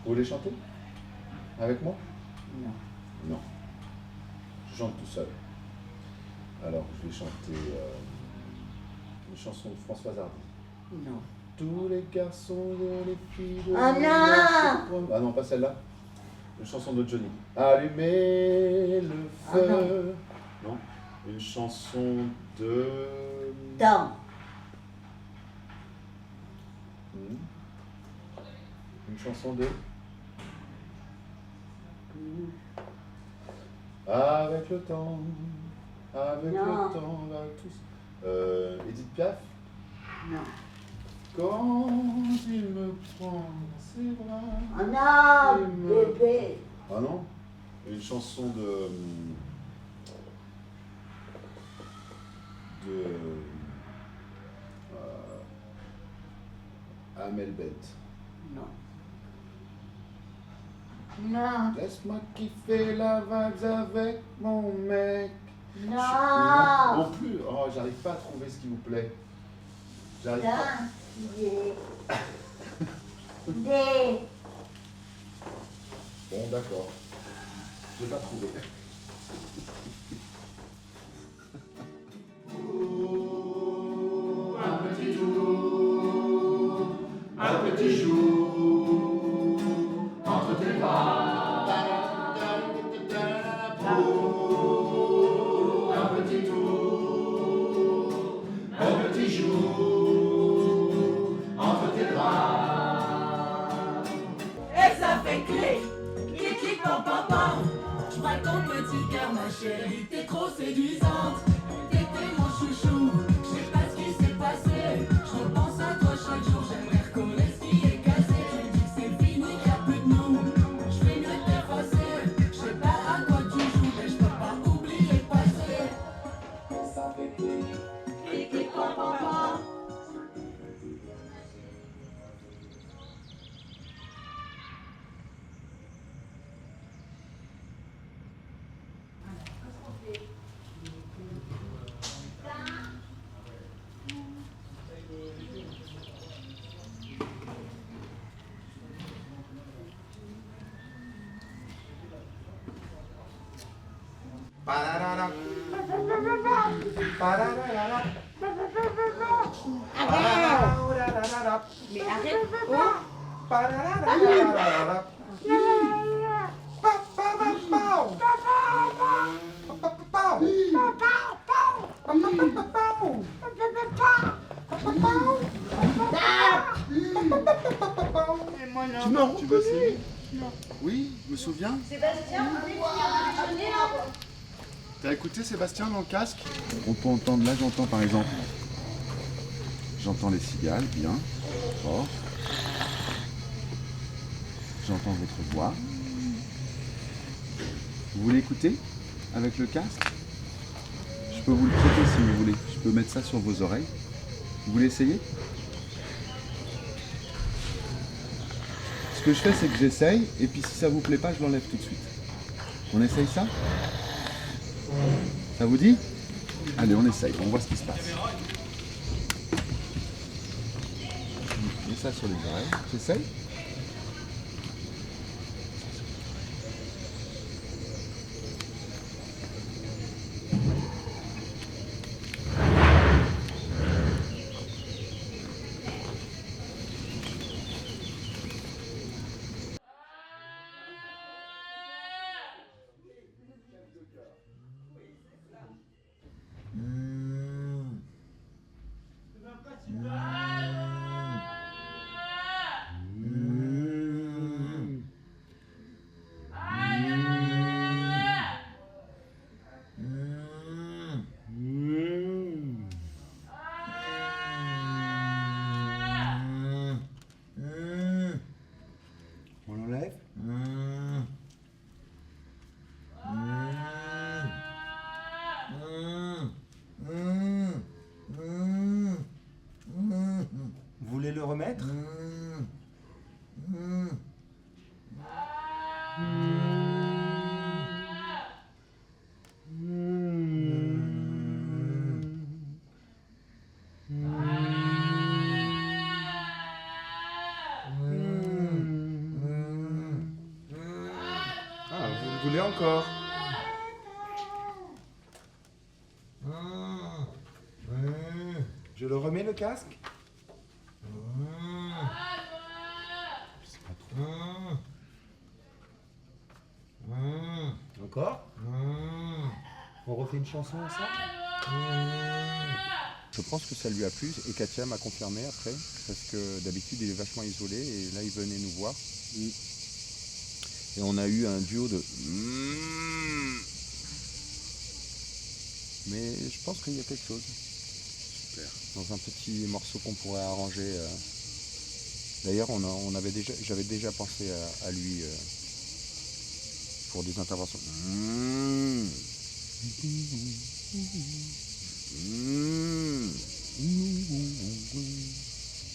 Vous voulez chanter avec moi? Non. Non. Je chante tout seul. Alors, je vais chanter une chanson de Françoise Hardy. Non. Tous les garçons et les filles de Ah non! Ah non, pas celle-là. Une chanson de Johnny. Allumez le feu. Non. Une chanson de... Dans. Une chanson de... Avec le temps, avec Non. le temps, on va tous... Edith Piaf. Non. Quand il me prend dans ses bras... Ah non, il me- bébé. Ah non? Une chanson de... Amel Bent. Non. Non. Laisse-moi kiffer la vague avec mon mec. Non. Non plus. Oh, j'arrive pas à trouver ce qui vous plaît. J'arrive pas. Des. Bon, d'accord. Je vais pas trouver. Un petit jour, entre tes bras, un petit tour, un petit jour, entre tes bras. Et ça fait clic, clic, clic, pam, pam, pam. Je vois ton petit cœur, ma chérie, t'es trop séduisante. T'étais mon chouchou, je sais pas ce qui s'est passé. Je repense à toi chaque jour, j'aimerais reconnaître ce qui est cassé. Tu me dis que c'est fini, qu'il y a plus de nous. Je fais mieux de t'effacer. Je sais pas à quoi tu joues, mais je peux pas oublier le passé. Et ça fait clic, clic, clic, pam, pam, pam. Pararara. Pararara. Pararara. Mais arrête. Pararara. Non, tu veux essayer? Oui, je me souviens. Sébastien, on est fini, on a déjeuné là. T'as écouté Sébastien dans le casque? On peut entendre, là j'entends par exemple. J'entends les cigales, bien, fort. J'entends votre voix. Vous voulez écouter avec le casque? Je peux vous le prêter si vous voulez. Je peux mettre ça sur vos oreilles. Vous voulez essayer? Ce que je fais, c'est que j'essaye, et puis si ça vous plaît pas, je l'enlève tout de suite. On essaye ça? Ça vous dit? Allez, on essaye, on voit ce qui se passe. Je mets ça sur les oreilles. J'essaye? On l'enlève? Vous voulez le remettre? voulez encore? Je le remets le casque? Encore? On refait une chanson ensemble? Je pense que ça lui a plu et Katia m'a confirmé après, parce que d'habitude il est vachement isolé et là il venait nous voir. Et on a eu un duo de mais je pense qu'il y a quelque chose. Super. Dans un petit morceau qu'on pourrait arranger. D'ailleurs j'avais déjà pensé à lui pour des interventions.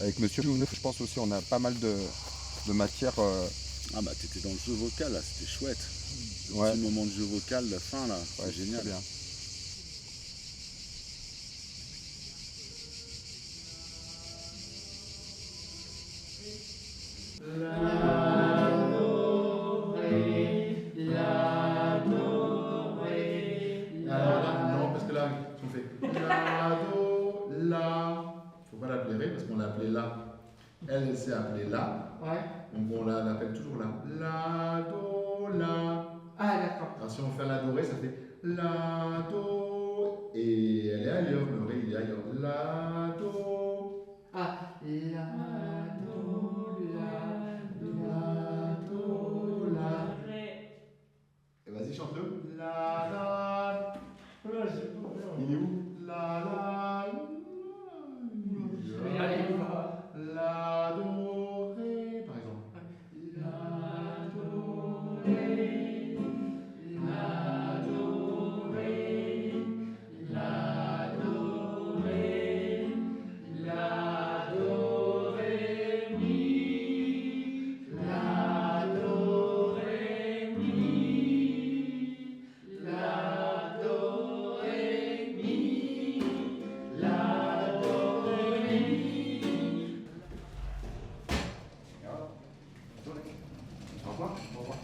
Avec Monsieur Jouneuf, je pense aussi on a pas mal de matière. Ah bah t'étais dans le jeu vocal là, c'était chouette. Ouais. Le moment de jeu vocal, la fin là, c'est Ouais, génial. très bien. Non, parce que là, on fait la, do, la. Faut pas l'appeler ré parce qu'on l'a appelé la. Elle s'est appelée la. Ouais. Donc on l'appelle toujours la. La, do, la. Ah, d'accord. Alors si on fait la do, ré, ça fait la, do. Et elle est ailleurs, le ré il est ailleurs. La, do. Ah, la, do, la, do, la. Et vas-y, chante-le. La, la. Il est où? La, la. Je vais y aller voir. La, do, ré, par exemple. La, do, ré. La, do, ré. La, do, ré. La, do, ré, mi. La, do, ré, mi. La, do, ré, mi. La, do, ré, mi. Au revoir. Au revoir.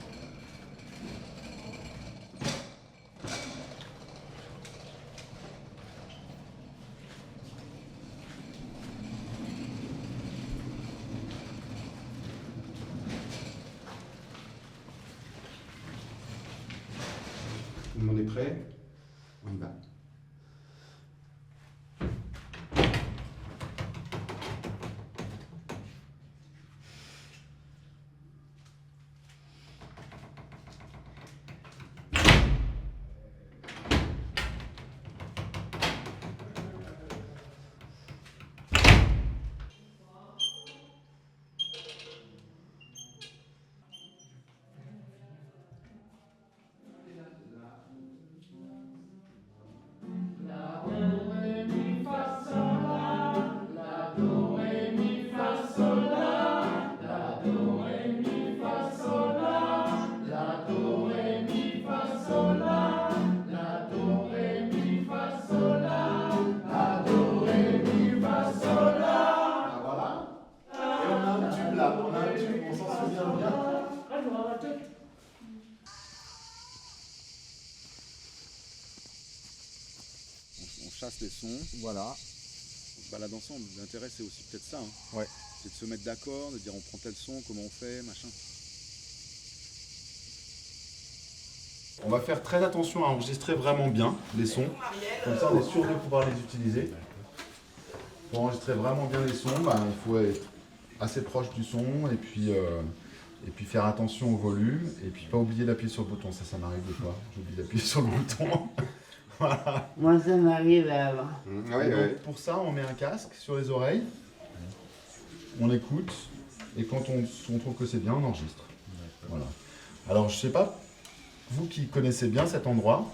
Tout le monde est prêt? On y va. On chasse les sons, Voilà. on se balade ensemble. L'intérêt c'est aussi peut-être ça. Hein. Ouais. C'est de se mettre d'accord, de dire on prend tel son, comment on fait, machin. On va faire très attention à enregistrer vraiment bien les sons. Comme ça on est sûr de pouvoir les utiliser. Pour enregistrer vraiment bien les sons, bah, il faut être assez proche du son et puis faire attention au volume et puis pas oublier d'appuyer sur le bouton. Ça m'arrive des fois, j'oublie d'appuyer sur le bouton. Voilà. Moi, ça m'arrive avant. Et donc, pour ça, on met un casque sur les oreilles, on écoute, et quand on trouve que c'est bien, on enregistre. Voilà. Alors, je sais pas, vous qui connaissez bien cet endroit,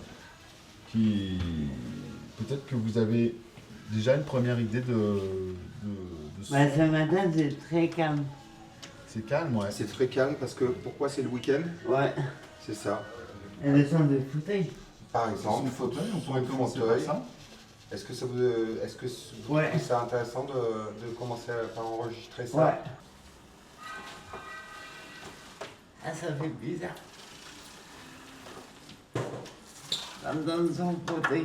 peut-être que vous avez déjà une première idée de Bah, ce matin, c'est très calme. C'est calme, ouais. C'est très calme parce que pourquoi c'est le week-end? Ouais. C'est ça. Et le son de fauteuil. Par Son exemple, fauteuil, on pourrait commencer fauteuil. par ça. Est-ce que vous Ouais. trouvez ça intéressant de commencer par enregistrer ça? Ouais. Ah, ça fait bizarre. dans son côté.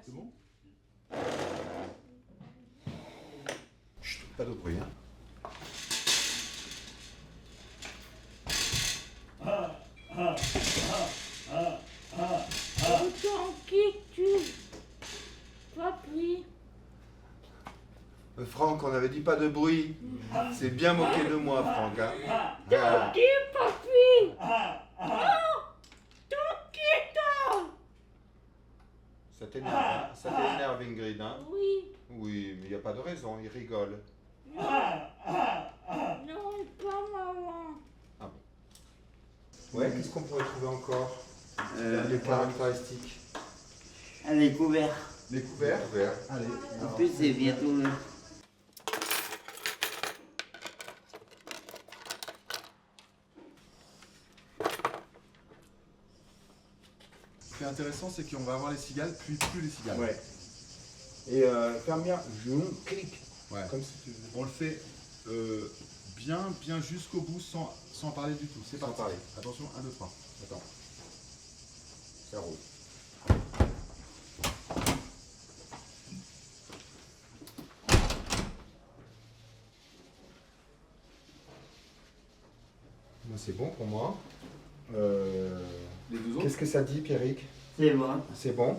C'est bon? Chut, pas de bruit, hein. Autant qui tu Papy. Franck, on avait dit pas de bruit. C'est bien moqué de moi, Franck. Hein. Qui, papy? Ça t'énerve, hein? Ça t'énerve, Ingrid. Hein? Oui. Oui, mais il n'y a pas de raison, il rigole. Non, pas maman. Ouais, qu'est-ce qu'on pourrait trouver encore? Les caractéristiques. Elle est couverte. Les couverts. Vert. Allez. En plus, c'est bientôt le... Ce qui est intéressant, c'est qu'on va avoir les cigales, puis plus les cigales. Ouais. Et ferme bien, je clique. Ouais. Comme si tu faisais. On le fait bien jusqu'au bout sans parler du tout. C'est Sans parti. parler. Attention, 1, 2, 3. Attends. Ça roule. C'est bon pour moi. Les deux autres. Qu'est-ce que ça dit, Pierrick? C'est bon. C'est bon.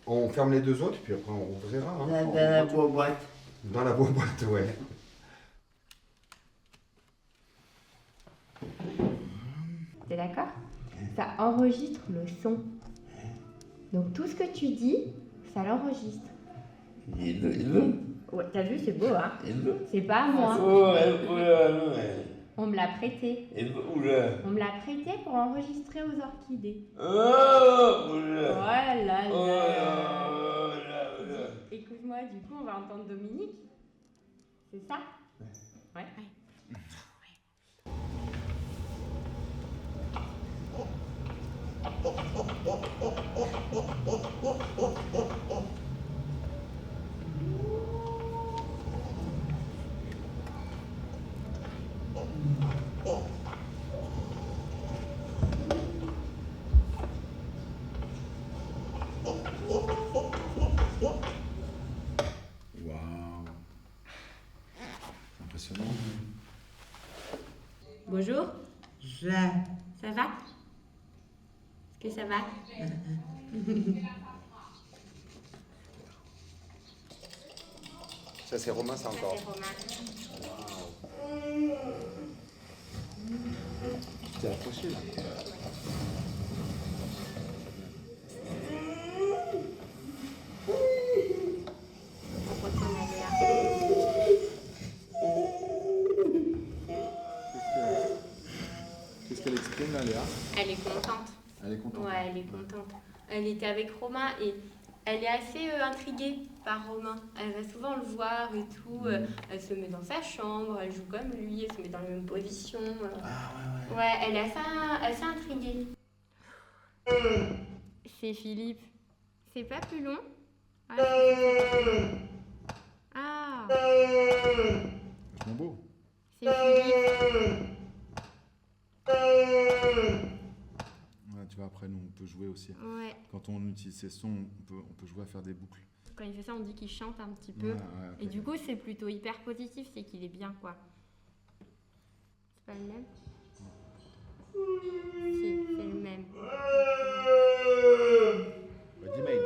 On ferme les deux autres, puis après on ouvrira. Hein. Dans la boîte. Dans la boîte, ouais. T'es d'accord? Ça enregistre le son. Donc tout ce que tu dis, ça l'enregistre. Ouais, t'as vu, c'est beau, hein? C'est pas à moi. On me l'a prêté. On me l'a prêté pour enregistrer aux orchidées. Voilà. Écoute-moi, du coup, on va entendre Dominique. C'est ça? Ouais. Waouh. Impressionnant. Bonjour, Ça. ça va? Est-ce que ça va? Ça c'est Romain, ça encore. C'est Romain. T'es approché là. On retourne à Léa. Qu'est-ce qu'elle exprime là, Léa? Elle est contente. Elle est contente. Ouais, elle est contente. Elle était avec Romain et elle est assez intriguée par Romain. Elle va souvent le voir et tout. Elle se met dans sa chambre, elle joue comme lui, elle se met dans la même position. Ouais, elle est assez intriguée. C'est Philippe. C'est pas plus long? Ah, C'est mon beau. c'est Philippe. Ouais, tu vois, après, nous, on peut jouer aussi. Ouais. Quand on utilise ces sons, on peut jouer à faire des boucles. Quand il fait ça, on dit qu'il chante un petit peu. Ouais, ouais, après. Et du coup, c'est plutôt hyper positif, c'est qu'il est bien, quoi. C'est pas le même? Si, c'est le même. Ready-made.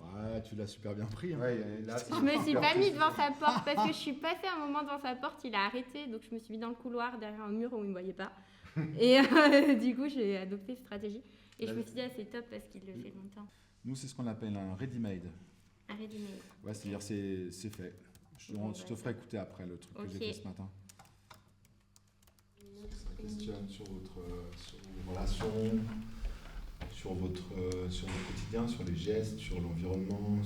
Ouais, tu l'as super bien pris. Hein. Ouais, là, Je me suis pas mis devant sa porte parce que je suis passée un moment devant sa porte, il a arrêté, donc je me suis mis dans le couloir derrière un mur où il ne me voyait pas. Et du coup, j'ai adopté cette stratégie. Et je me suis dit, ah, c'est top parce qu'il le fait longtemps. Nous, c'est ce qu'on appelle un ready-made. Arrête d'email. Ouais, c'est-à-dire c'est fait. Je te ferai écouter après le truc que j'ai fait ce matin. Ça questionne sur vos relations, sur votre quotidien, sur les gestes, sur l'environnement,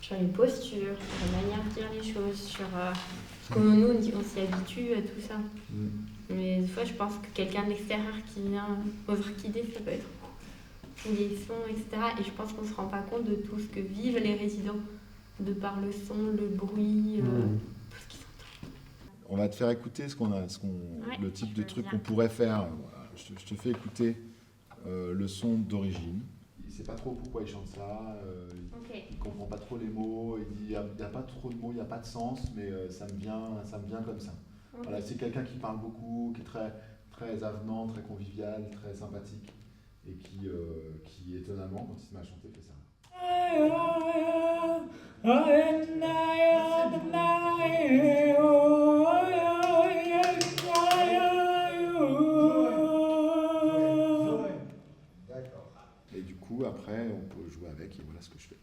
sur les postures, sur la manière de dire les choses, sur... parce que nous, on s'y habitue à tout ça. Mais des fois, je pense que quelqu'un de l'extérieur qui vient aux orchidées, ça peut être les sons, etc. Et je pense qu'on ne se rend pas compte de tout ce que vivent les résidents, de par le son, le bruit, tout ce qu'ils entendent. On va te faire écouter le type de truc qu'on pourrait faire. Je te fais écouter le son d'origine. Il ne sait pas trop pourquoi il chante ça, il ne comprend pas trop les mots, il dit il n'y a pas trop de mots, il n'y a pas de sens, mais ça me vient comme ça. Voilà, c'est quelqu'un qui parle beaucoup, qui est très, très avenant, très convivial, très sympathique, et qui étonnamment, quand il se met à chanter, fait ça. Et du coup, après, on peut jouer avec, et voilà ce que je fais.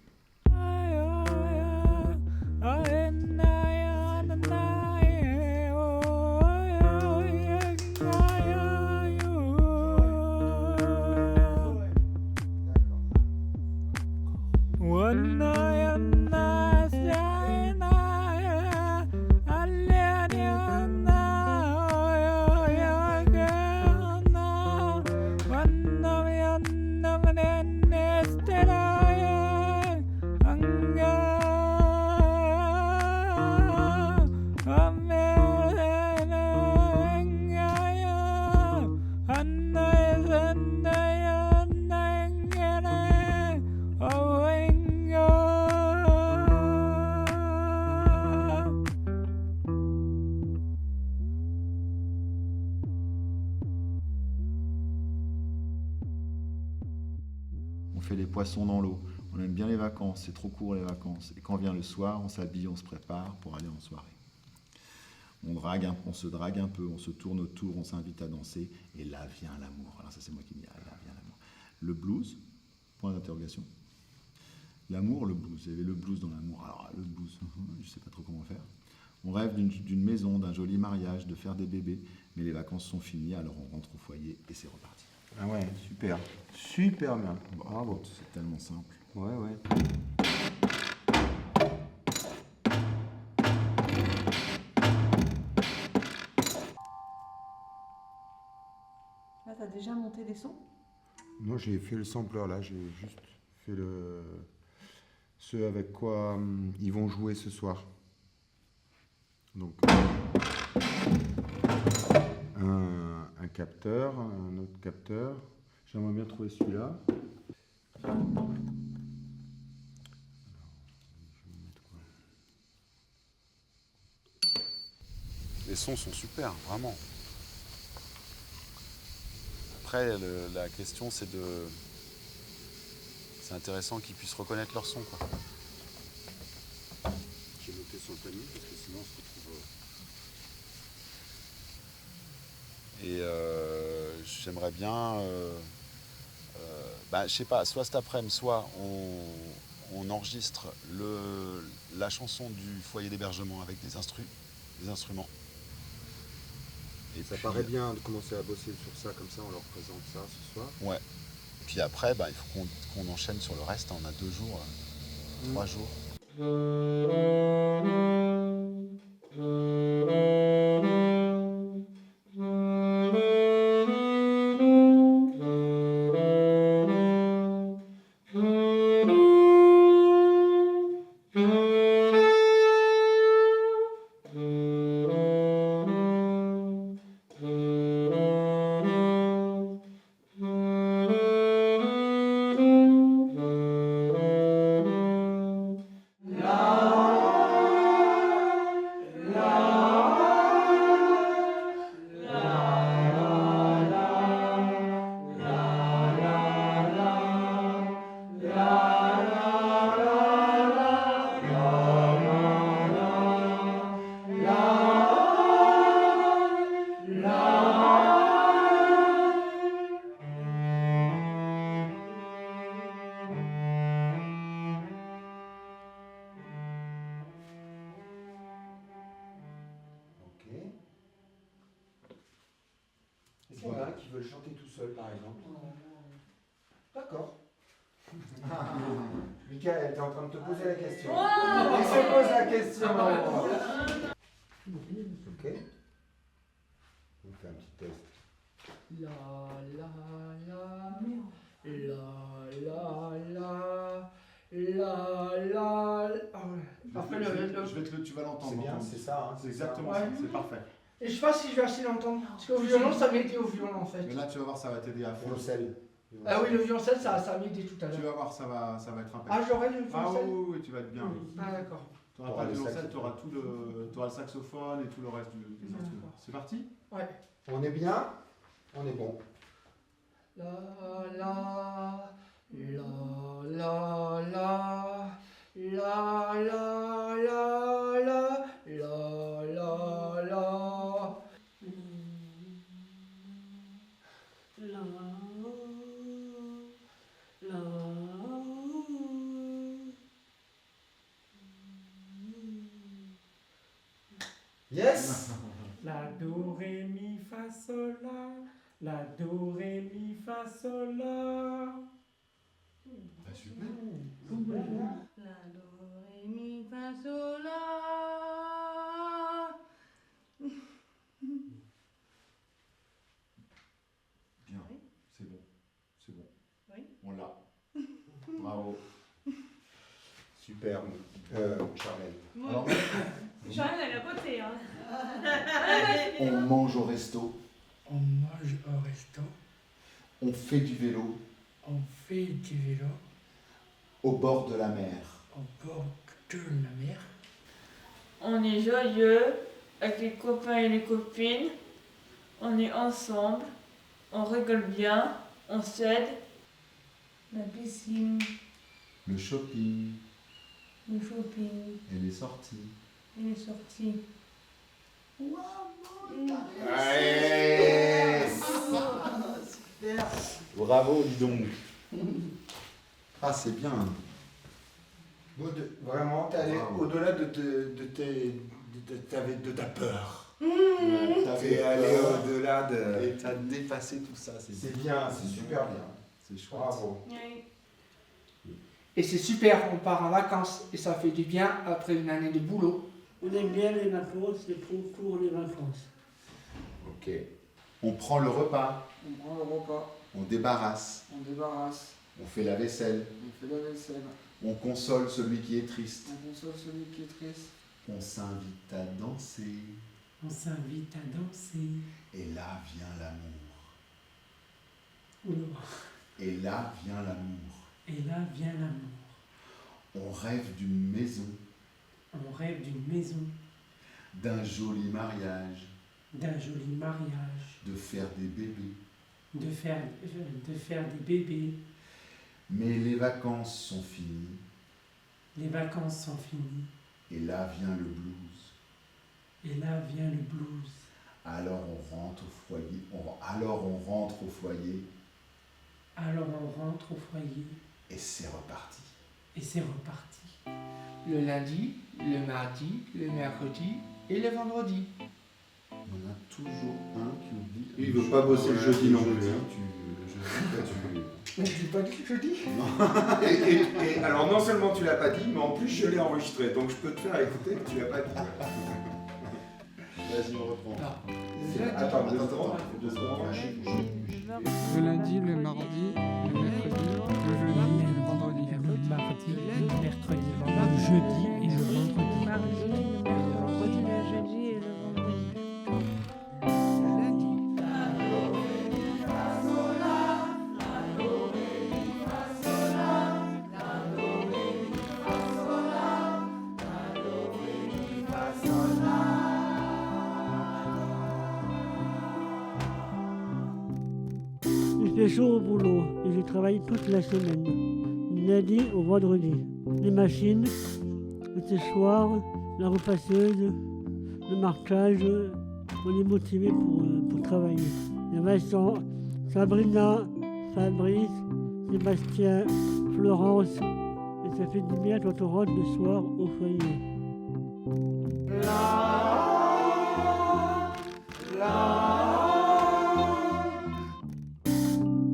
On fait les poissons dans l'eau. On aime bien les vacances, c'est trop court les vacances. Et quand vient le soir, on s'habille, on se prépare pour aller en soirée. On se drague un peu, on se tourne autour, on s'invite à danser. Et là vient l'amour. Alors ça c'est moi qui dis, là vient l'amour. Le blues, point d'interrogation. L'amour, le blues. Il y avait le blues dans l'amour. Alors le blues, je ne sais pas trop comment faire. On rêve d'une maison, d'un joli mariage, de faire des bébés. Mais les vacances sont finies, alors on rentre au foyer et c'est reparti. Ah ouais, super. Super bien. Bravo. C'est tellement simple. Ouais, ouais. Là, t'as déjà monté des sons? Non, j'ai fait le sampler là, j'ai juste fait ce avec quoi ils vont jouer ce soir. Donc un capteur, un autre capteur. J'aimerais bien trouver celui-là. Les sons sont super, vraiment. Après, la question, c'est intéressant qu'ils puissent reconnaître leur son, quoi. J'ai noté sur le panier parce que sinon on se retrouve. Et j'aimerais bien, je sais pas, soit cet après-midi, soit on enregistre la chanson du foyer d'hébergement avec des instruments. Et ça paraît bien de commencer à bosser sur ça, comme ça on leur présente ça ce soir. Ouais. Puis après, il faut qu'on enchaîne sur le reste. On a 2 jours, 3 jours. Est-ce qu'il y en a qui veulent chanter tout seul par exemple? D'accord. Mais Michael, t'es en train de te poser la question. Il se pose la question. Ok. On fait un petit test. La la la la ah ouais. Après je vais te le, tu vas l'entendre. C'est bien, c'est ça. Hein, C'est exactement ouais. ça, c'est parfait. Et je sais pas si je vais assez l'entendre. Parce qu'au violon, ça m'aidait au violon en fait. Mais là, tu vas voir, ça va t'aider à fond. Violoncelle. Ah oui, le violoncelle, ça m'a aidé tout à Tu l'heure. vas voir, ça va être impeccable. Ah, j'aurais le Ah violoncelle. oui, tu vas être bien. Ah d'accord. Tu n'auras pas le violoncelle, tu auras le saxophone et tout le reste des instruments. C'est parti? Ouais. On est bien? On est bon. La la la la la la la la la la la la. Yes. La do ré mi fa sol la, la do ré mi fa sol la. Bah, super. La do ré mi fa sol la. Bien, c'est bon. C'est bon. Oui. On l'a. Bravo. Superbe. Charmel. Alors, Charles, elle a beauté, hein. on mange au resto, On mange au resto, on fait du vélo on fait du vélo au bord de la mer. au bord de la mer. On est joyeux avec les copains et les copines. On est ensemble. On rigole bien. On s'aide. La piscine, Le shopping le shopping et les sorties. et les sorties. Ouais. Bravo, dis donc. Ah, c'est bien. Vraiment, t'es allé Bravo. au-delà de ta peur. T'es allé au-delà de... Et t'as dépassé tout ça. C'est bien, c'est super bien. C'est chouette. Bravo. Et c'est super, on part en vacances et ça fait du bien après une année de boulot. On aime bien les vacances, c'est pour les vacances. Ok. On prend le repas, On prend le repas, on débarrasse, on débarrasse, on fait la vaisselle, on fait la vaisselle, on console celui qui est triste, on console celui qui est triste. on s'invite à danser. On s'invite à danser. Et là vient l'amour. Oula. Et là vient l'amour. Et là vient l'amour. On rêve d'une maison, On rêve d'une maison, d'un joli mariage, d'un joli mariage, de faire des bébés. de faire des bébés. Mais les vacances sont finies. Les vacances sont finies. Et là vient le blues. Et là vient le blues. Alors on rentre au foyer. Alors on rentre au foyer. Alors on rentre au foyer Et c'est reparti. et c'est reparti. Le lundi, le mardi, le mercredi et le vendredi. Il y en a toujours un qui oublie. Il veut pas bosser le jeudi non plus, hein. Mais tu pas dit le jeudi? Et alors non seulement tu l'as pas dit, mais en plus je l'ai enregistré. Donc je peux te faire écouter que tu l'as pas dit. Vas-y, on reprend. Attends, deux secondes. Le lundi, le mardi, le mercredi, le jeudi et le vendredi. Le mardi, le mercredi, le jeudi et le vendredi. Le jeudi et le vendredi. Il fait chaud au boulot et je travaille toute la semaine, du lundi au vendredi. Les machines, le séchoir, la repasseuse, le marquage, on est motivé pour travailler. Il y a Vincent, Sabrina, Fabrice, Sébastien, Florence, et ça fait du bien quand on rentre le soir au foyer.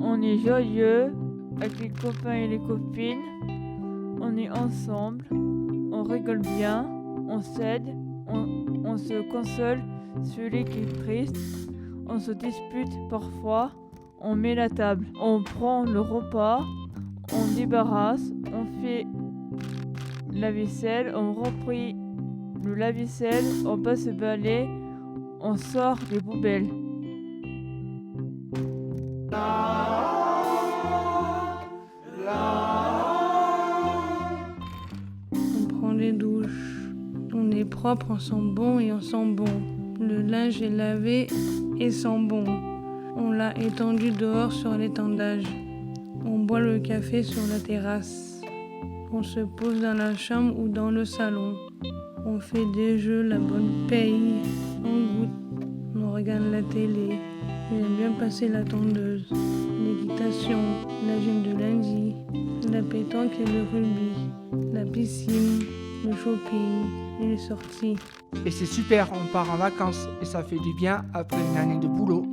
On est joyeux avec les copains et les copines. On est ensemble, on rigole bien, on s'aide, on se console celui qui est triste, on se dispute parfois, on met la table, on prend le repas, on débarrasse, on fait la vaisselle, on replie le lave-vaisselle, on passe le balai, on sort les poubelles. On prend les douches, on est propre, on sent bon et on sent bon. Le linge est lavé et sent bon. On l'a étendu dehors sur l'étendage. On boit le café sur la terrasse. On se pose dans la chambre ou dans le salon. On fait des jeux, la bonne paye. On goûte, on regarde la télé. J'aime bien passer la tondeuse, l'équitation, la gym de lundi, la pétanque et le rugby, la piscine, le shopping et les sorties. Et c'est super, on part en vacances et ça fait du bien après une année de boulot.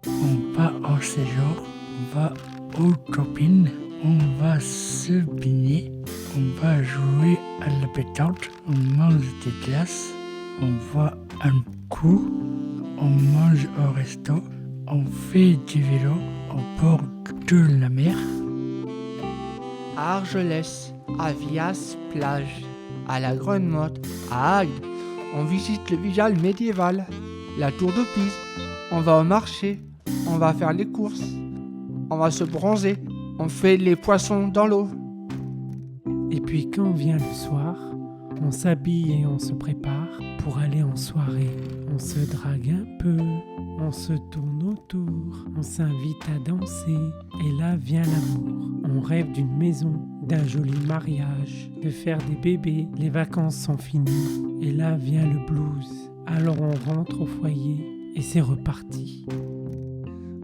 On va au séjour, on va aux copines, on va se baigner, on va jouer à la pétanque, on mange des glaces, on va un coup, on mange au resto, on fait du vélo au bord de la mer. À Argelès, à Vias plage, à la Grande Motte, à Agde, on visite le Vigal médiéval, la tour de Pise, on va au marché, on va faire les courses, on va se bronzer, on fait les poissons dans l'eau. Et puis quand vient le soir, on s'habille et on se prépare pour aller en soirée. On se drague un peu, on se tourne autour, on s'invite à danser. Et là vient l'amour. On rêve d'une maison, d'un joli mariage, de faire des bébés. Les vacances sont finies et là vient le blues. Alors on rentre au foyer et c'est reparti.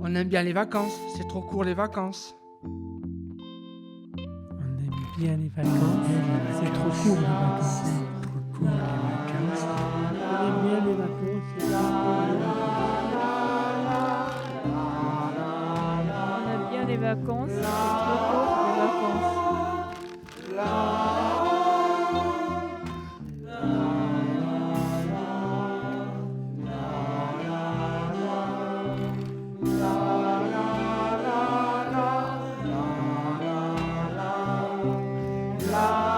On aime bien les vacances, c'est trop court les vacances. On aime bien les vacances, c'est trop court les vacances. Trop court les vacances. On aime bien les vacances, c'est trop court les vacances. On aime bien les vacances, c'est trop court les vacances. La